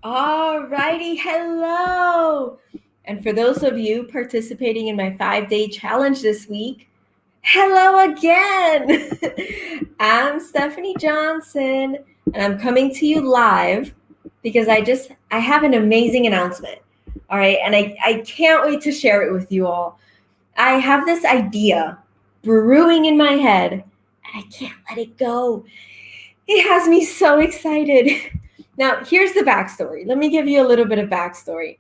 Alrighty, hello. And for those of you participating in my 5-day challenge this week, hello again. I'm Stephanie Johnson, and I'm coming to you live because I have an amazing announcement. All right, and I can't wait to share it with you all. I have this idea brewing in my head, and I can't let it go. It has me so excited. Now, here's the backstory. Let me give you a little bit of backstory.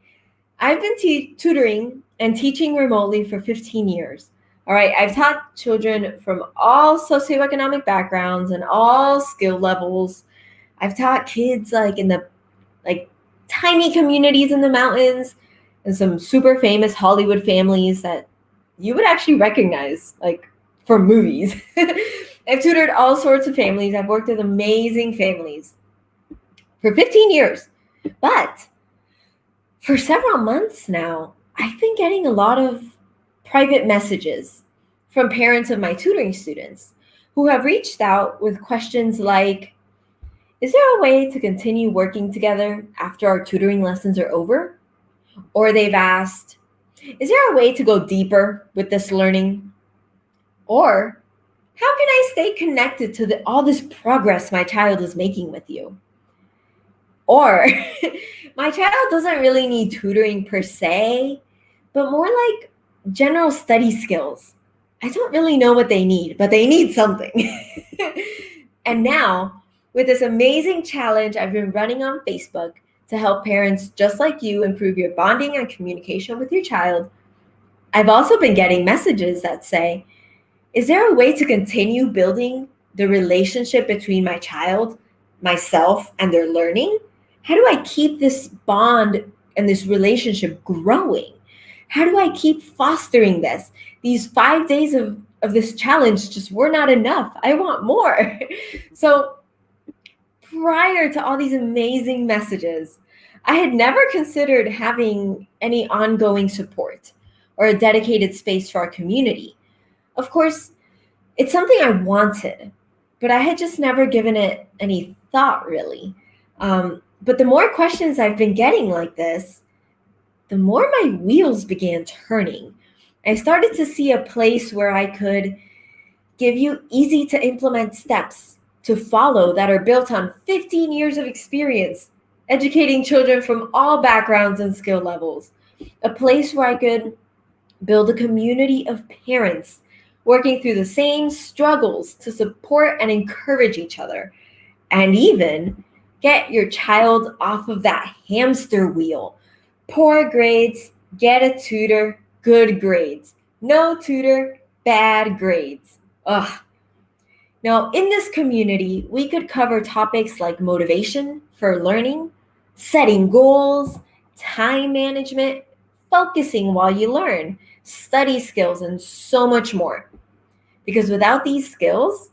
I've been tutoring and teaching remotely for 15 years. All right, I've taught children from all socioeconomic backgrounds and all skill levels. I've taught kids in the like tiny communities in the mountains and some super famous Hollywood families that you would actually recognize from movies. I've tutored all sorts of families. I've worked with amazing families for 15 years. But for several months now, I've been getting a lot of private messages from parents of my tutoring students who have reached out with questions like, is there a way to continue working together after our tutoring lessons are over? Or they've asked, is there a way to go deeper with this learning? Or how can I stay connected to all this progress my child is making with you? Or my child doesn't really need tutoring per se, but more like general study skills. I don't really know what they need, but they need something. And now, with this amazing challenge I've been running on Facebook to help parents just like you improve your bonding and communication with your child, I've also been getting messages that say, is there a way to continue building the relationship between my child, myself, and their learning? How do I keep this bond and this relationship growing? How do I keep fostering this? These 5 days of this challenge just were not enough. I want more. So prior to all these amazing messages, I had never considered having any ongoing support or a dedicated space for our community. Of course, it's something I wanted, but I had just never given it any thought, really. But the more questions I've been getting like this, the more my wheels began turning. I started to see a place where I could give you easy to implement steps to follow that are built on 15 years of experience, educating children from all backgrounds and skill levels. A place where I could build a community of parents working through the same struggles to support and encourage each other, and even get your child off of that hamster wheel. Poor grades, get a tutor, good grades. No tutor, bad grades. Ugh. Now, in this community, we could cover topics like motivation for learning, setting goals, time management, focusing while you learn, study skills, and so much more. Because without these skills,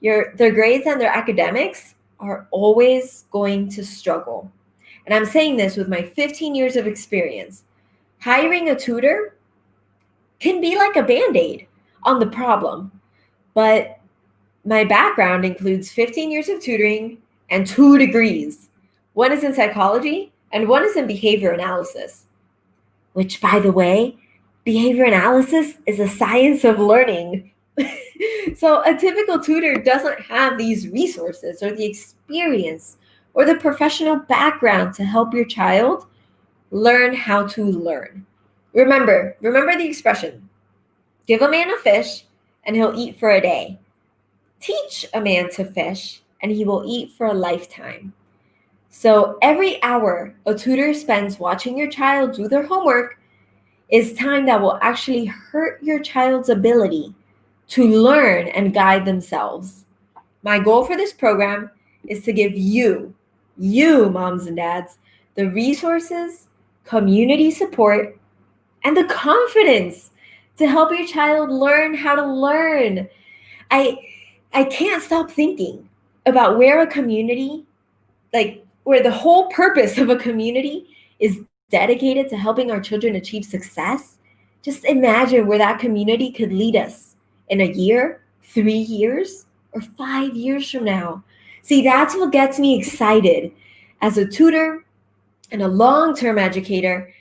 their grades and their academics are always going to struggle. And I'm saying this with my 15 years of experience. Hiring a tutor can be like a Band-Aid on the problem, but my background includes 15 years of tutoring and 2 degrees. One is in psychology and one is in behavior analysis, which, by the way, behavior analysis is a science of learning. So a typical tutor doesn't have these resources or the experience or the professional background to help your child learn how to learn. Remember the expression, give a man a fish and he'll eat for a day. Teach a man to fish and he will eat for a lifetime. So every hour a tutor spends watching your child do their homework is time that will actually hurt your child's ability to learn and guide themselves. My goal for this program is to give you moms and dads, the resources, community support, and the confidence to help your child learn how to learn. I can't stop thinking about where a community, where the whole purpose of a community is dedicated to helping our children achieve success. Just imagine where that community could lead us in a year, 3 years, or 5 years from now. See, that's what gets me excited as a tutor and a long-term educator,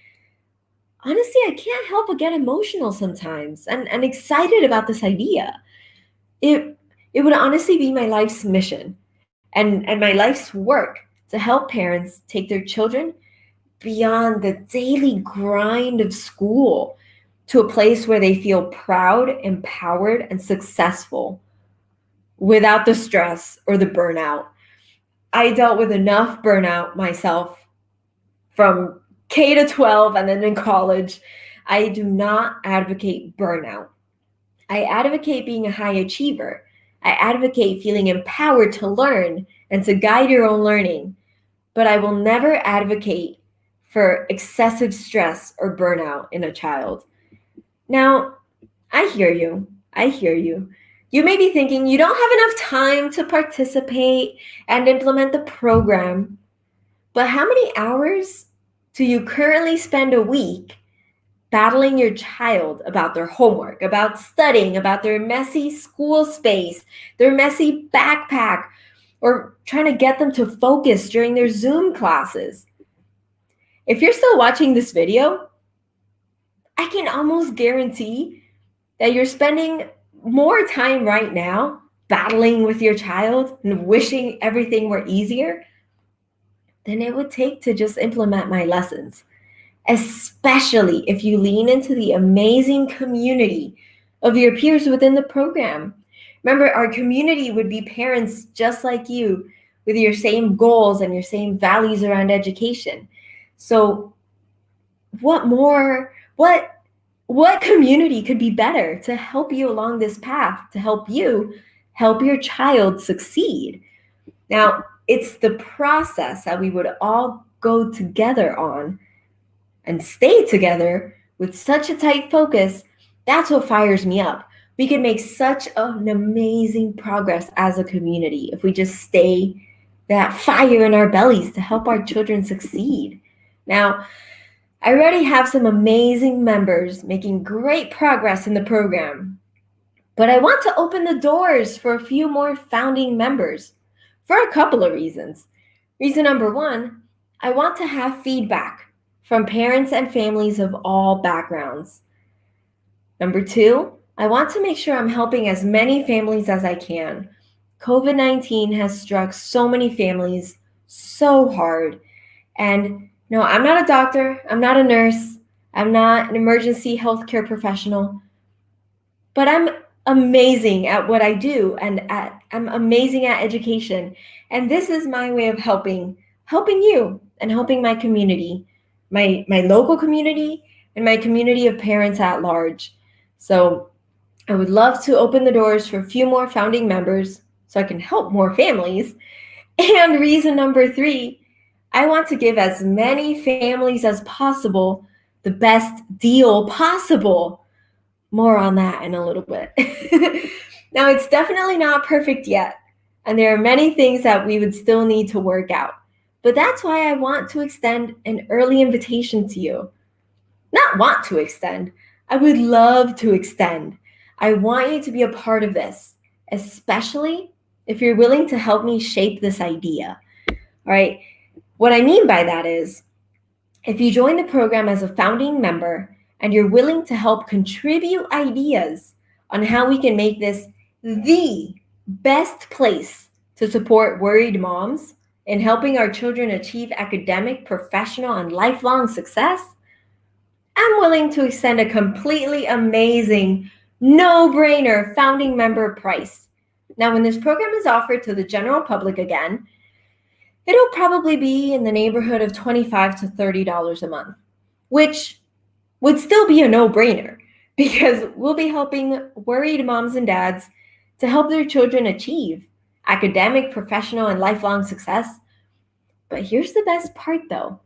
honestly, I can't help but get emotional sometimes and excited about this idea. It would honestly be my life's mission and my life's work to help parents take their children beyond the daily grind of school to a place where they feel proud, empowered, and successful without the stress or the burnout. I dealt with enough burnout myself from K to 12 and then in college. I do not advocate burnout. I advocate being a high achiever. I advocate feeling empowered to learn and to guide your own learning. But I will never advocate for excessive stress or burnout in a child. Now, I hear you. I hear you. You may be thinking you don't have enough time to participate and implement the program, but how many hours do you currently spend a week battling your child about their homework, about studying, about their messy school space, their messy backpack, or trying to get them to focus during their Zoom classes? If you're still watching this video, I can almost guarantee that you're spending more time right now battling with your child and wishing everything were easier than it would take to just implement my lessons, especially if you lean into the amazing community of your peers within the program. Remember, our community would be parents just like you with your same goals and your same values around education. So, what more? What community could be better to help you along this path, to help you help your child succeed? Now, it's the process that we would all go together on and stay together with such a tight focus. That's what fires me up. We could make such an amazing progress as a community if we just stay that fire in our bellies to help our children succeed. Now, I already have some amazing members making great progress in the program, but I want to open the doors for a few more founding members for a couple of reasons. Reason number one, I want to have feedback from parents and families of all backgrounds. Number two, I want to make sure I'm helping as many families as I can. COVID-19 has struck so many families so hard. And no, I'm not a doctor, I'm not a nurse, I'm not an emergency healthcare professional, but I'm amazing at what I do I'm amazing at education. And this is my way of helping you and helping my community, my local community and my community of parents at large. So I would love to open the doors for a few more founding members so I can help more families. And reason number three, I want to give as many families as possible the best deal possible. More on that in a little bit. Now, it's definitely not perfect yet, and there are many things that we would still need to work out. But that's why I want to extend an early invitation to you. Not want to extend, I would love to extend. I want you to be a part of this, especially if you're willing to help me shape this idea. All right. What I mean by that is, if you join the program as a founding member and you're willing to help contribute ideas on how we can make this the best place to support worried moms in helping our children achieve academic, professional, and lifelong success, I'm willing to extend a completely amazing, no-brainer founding member price. Now, when this program is offered to the general public again, it'll probably be in the neighborhood of $25 to $30 a month, which would still be a no-brainer because we'll be helping worried moms and dads to help their children achieve academic, professional, and lifelong success. But here's the best part though.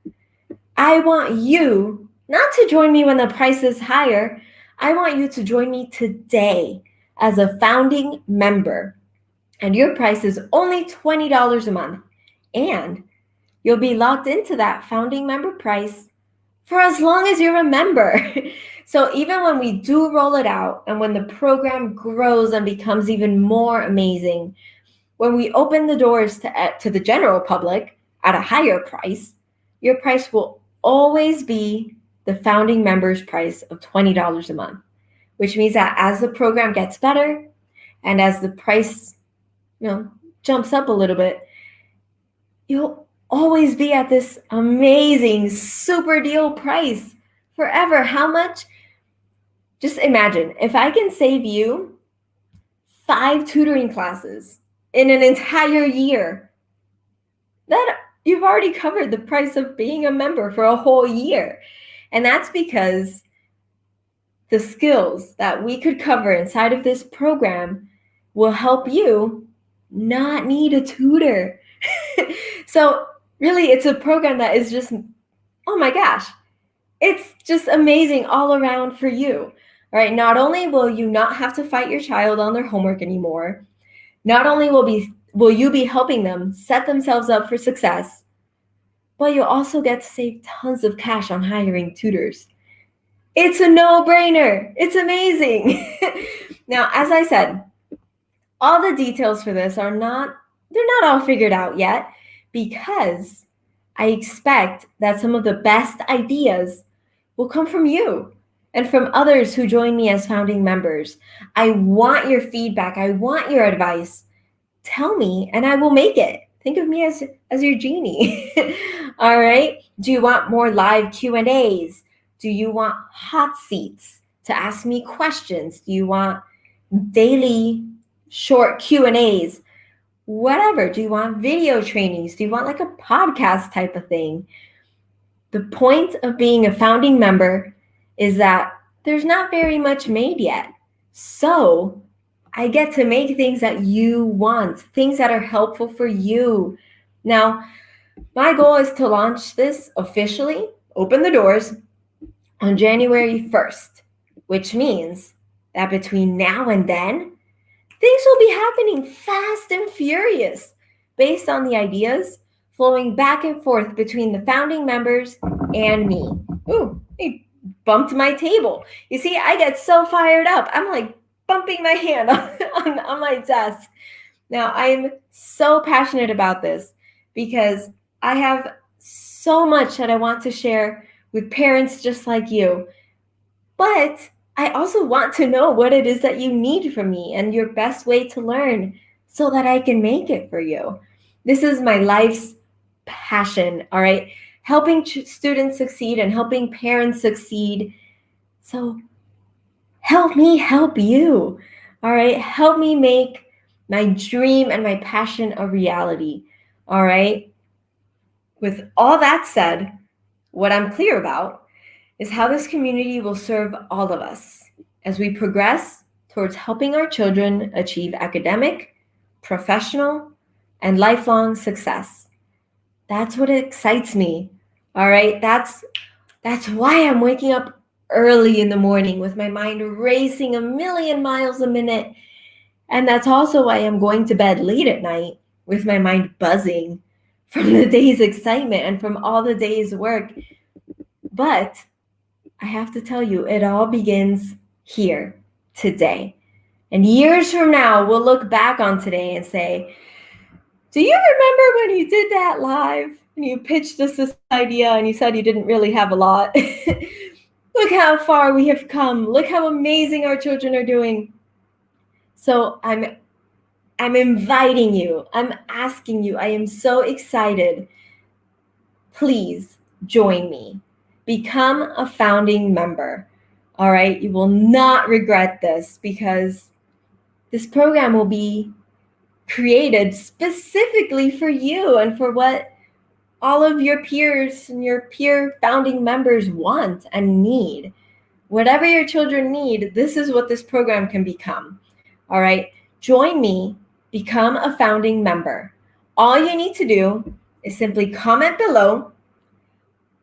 I want you not to join me when the price is higher. I want you to join me today as a founding member. And your price is only $20 a month. And you'll be locked into that founding member price for as long as you're a member. So even when we do roll it out and when the program grows and becomes even more amazing, when we open the doors to the general public at a higher price, your price will always be the founding member's price of $20 a month, which means that as the program gets better and as the price, jumps up a little bit, you'll always be at this amazing super deal price forever. How much? Just imagine if I can save you 5 tutoring classes in an entire year, that you've already covered the price of being a member for a whole year. And that's because the skills that we could cover inside of this program will help you not need a tutor. So really, it's a program that is just, oh my gosh, it's just amazing all around for you. All right, not only will you not have to fight your child on their homework anymore, not only will you be helping them set themselves up for success, but you'll also get to save tons of cash on hiring tutors. It's a no-brainer. It's amazing. Now, as I said, all the details for this they're not all figured out yet, because I expect that some of the best ideas will come from you and from others who join me as founding members. I want your feedback. I want your advice. Tell me and I will make it. Think of me as your genie. All right? Do you want more live Q&As? Do you want hot seats to ask me questions? Do you want daily short Q&As? Whatever. Do you want video trainings? Do you want like a podcast type of thing? The point of being a founding member is that there's not very much made yet. So I get to make things that you want, things that are helpful for you. Now, my goal is to launch this officially, open the doors, on January 1st, which means that between now and then, things will be happening fast and furious based on the ideas flowing back and forth between the founding members and me. Ooh, he bumped my table. You see, I get so fired up. I'm like bumping my hand on my desk. Now, I'm so passionate about this because I have so much that I want to share with parents just like you. But I also want to know what it is that you need from me and your best way to learn so that I can make it for you. This is my life's passion, all right? Helping students succeed and helping parents succeed. So help me help you, all right? Help me make my dream and my passion a reality, all right? With all that said, what I'm clear about is how this community will serve all of us as we progress towards helping our children achieve academic, professional, and lifelong success. That's what excites me, all right? That's why I'm waking up early in the morning with my mind racing a million miles a minute. And that's also why I'm going to bed late at night with my mind buzzing from the day's excitement and from all the day's work. But I have to tell you, it all begins here, today. And years from now, we'll look back on today and say, do you remember when you did that live and you pitched us this idea and you said you didn't really have a lot? Look how far we have come. Look how amazing our children are doing. So I'm inviting you. I'm asking you. I am so excited. Please join me. Become a founding member. All right? You will not regret this because this program will be created specifically for you and for what all of your peers and your peer founding members want and need. Whatever your children need, this is what this program can become. All right? Join me, become a founding member. All you need to do is simply comment below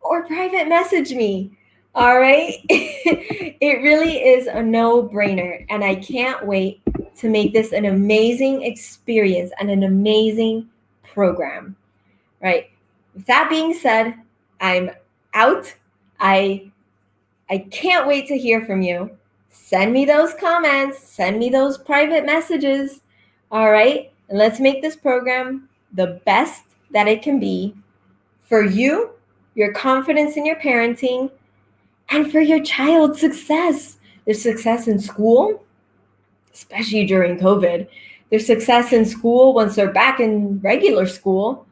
or private message me. All right? It really is a no-brainer, and I can't wait to make this an amazing experience and an amazing program. Right? With that being said, I'm out. I can't wait to hear from you. Send me those comments. Send me those private messages. All right? And let's make this program the best that it can be for you, your confidence in your parenting, and for your child's success. Their success in school, especially during COVID, their success in school once they're back in regular school,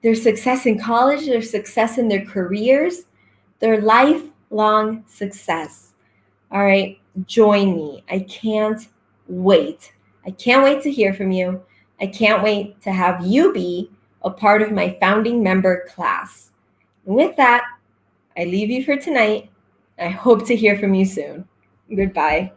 their success in college, their success in their careers, their lifelong success. All right, join me. I can't wait. I can't wait to hear from you. I can't wait to have you be a part of my founding member class. And with that, I leave you for tonight. I hope to hear from you soon. Goodbye.